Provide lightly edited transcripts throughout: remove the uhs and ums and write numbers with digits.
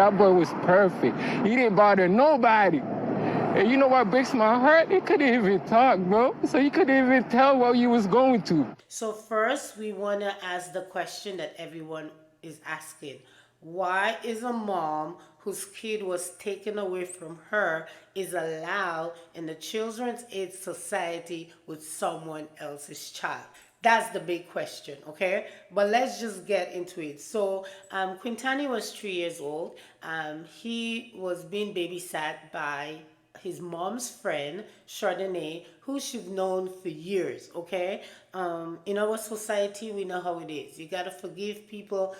That boy was perfect. He didn't bother nobody. And you know what breaks my heart? He couldn't even talk, bro. So he couldn't even tell what he was going to. So first, we want to ask the question that everyone is asking. Why is a mom whose kid was taken away from her is allowed in the Children's Aid Society with someone else's child? That's the big question, okay? But let's just get into it. So Quintanni was 3 years old. He was being babysat by his mom's friend, Chardonnay, who she's known for years, okay? In our society, we know how it is. You gotta forgive people.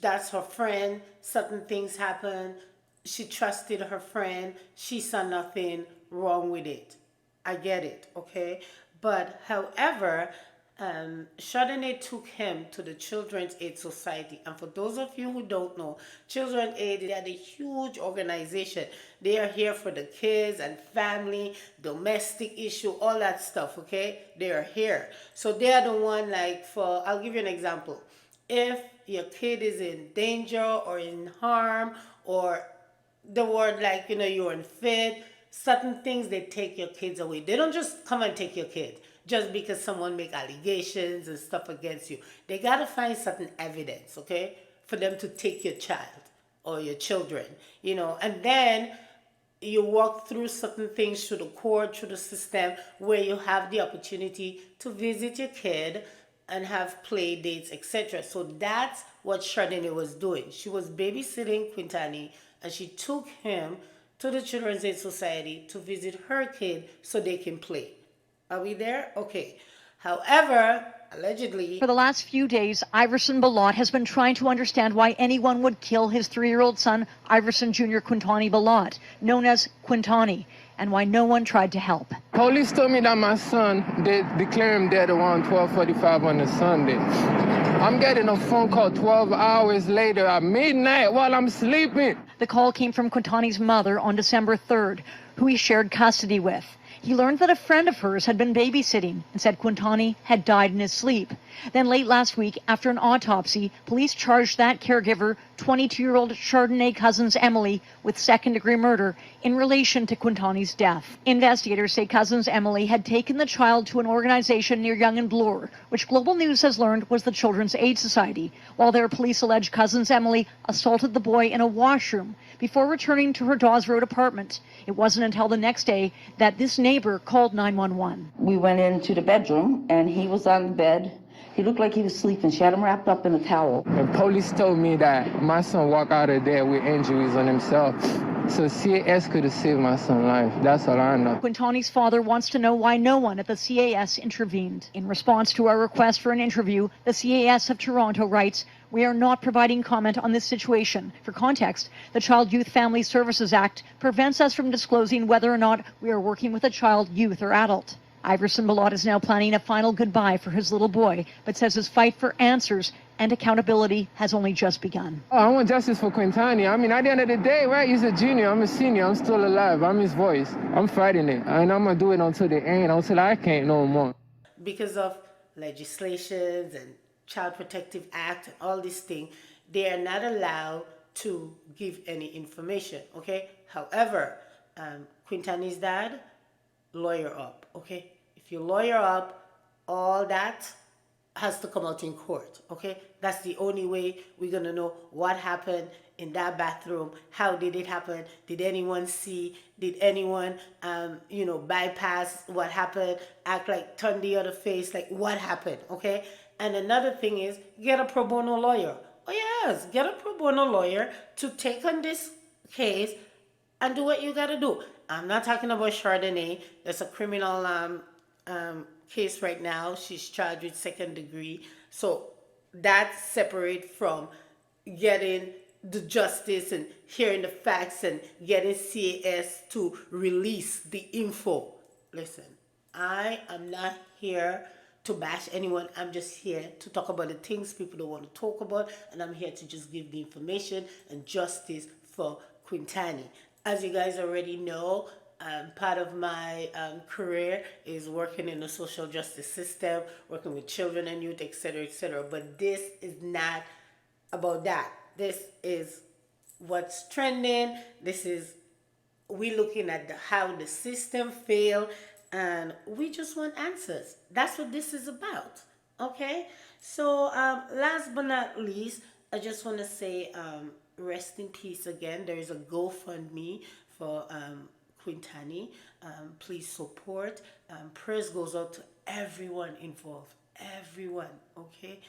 That's her friend. Certain things happen. She trusted her friend. She saw nothing wrong with it. I get it, okay? But however, Chardonnay took him to the Children's Aid Society. And for those of you who don't know, Children's Aid, they are a huge organization. They are here for the kids and family, domestic issue, all that stuff, okay? They are here. So they are the one, like, for, I'll give you an example. If your kid is in danger or in harm, or the word like, you're unfit, certain things, they take your kids away. They don't just come and take your kid just because someone make allegations and stuff against you. They got to find certain evidence, okay, for them to take your child or your children, and then you walk through certain things through the court, through the system, where you have the opportunity to visit your kid and have play dates, etc. So that's what Chardonnay was doing. She was babysitting Quintanni, and she took him to the Children's Aid Society to visit her kid so they can play. Are we there? Okay. However, allegedly, for the last few days, Yverson Belotte has been trying to understand why anyone would kill his 3-year-old son, Yverson Junior Quintanni Belotte, known as Quintanni, and why no one tried to help. Police told me that my son, they declared him dead around 12:45 on a Sunday. I'm getting a phone call 12 hours later at midnight while I'm sleeping. The call came from Quintanni's mother on December 3rd, who he shared custody with. He learned that a friend of hers had been babysitting and said Quintanni had died in his sleep. Then late last week, after an autopsy, police charged that caregiver, 22-year-old Chardonnay Cousins Emily, with second-degree murder in relation to Quintanni's death. Investigators say Cousins Emily had taken the child to an organization near Yonge and Bloor, which Global News has learned was the Children's Aid Society, while their police allege Cousins Emily assaulted the boy in a washroom before returning to her Dawes Road apartment. It wasn't until the next day that this neighbor called 911. We went into the bedroom, and he was on the bed. He looked like he was sleeping. She had him wrapped up in a towel. And police told me that my son walked out of there with injuries on himself. So CAS could have saved my son's life. That's all I know. Quintanni's father wants to know why no one at the CAS intervened. In response to our request for an interview, the CAS of Toronto writes, "We are not providing comment on this situation. For context, the Child Youth Family Services Act prevents us from disclosing whether or not we are working with a child, youth, or adult." Yverson Belotte is now planning a final goodbye for his little boy, but says his fight for answers and accountability has only just begun. I want justice for Quintanni. I mean, at the end of the day, right, he's a junior, I'm a senior, I'm still alive, I'm his voice. I'm fighting it, and I'm going to do it until the end, until I can't no more. Because of legislations and Child Protective Act and all these things, they are not allowed to give any information, okay? However, Quintanni's dad, lawyer up, okay? If you lawyer up, all that has to come out in court, okay? That's the only way we're gonna know what happened in that bathroom. How did it happen? Did anyone see? Did anyone, bypass what happened? Act like turn the other face, like what happened, okay? And another thing is get a pro bono lawyer. Oh yes, get a pro bono lawyer to take on this case and do what you gotta do. I'm not talking about Chardonnay. There's a criminal case right now. She's charged with second degree. So that's separate from getting the justice and hearing the facts and getting CAS to release the info. Listen, I am not here to bash anyone. I'm just here to talk about the things people don't want to talk about, and I'm here to just give the information and justice for Quintanni. As you guys already know, part of my career is working in the social justice system, working with children and youth, etc., etc. But this is not about that. This is what's trending. This is we looking at how the system failed, and we just want answers. That's what this is about. Okay. So last but not least, I just want to say rest in peace again. There is a GoFundMe for Quintanni. Please support. Prayers goes out to everyone involved. Everyone. Okay.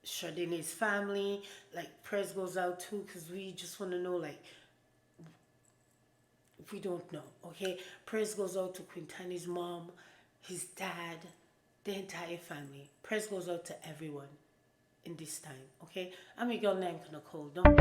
Chardonnay's family, like prayers goes out too, because we just want to know, like, we don't know. Okay. Prayers goes out to Quintanni's mom, his dad, the entire family. Prayers goes out to everyone in this time. Okay. I'm your girl named Nicole. Don't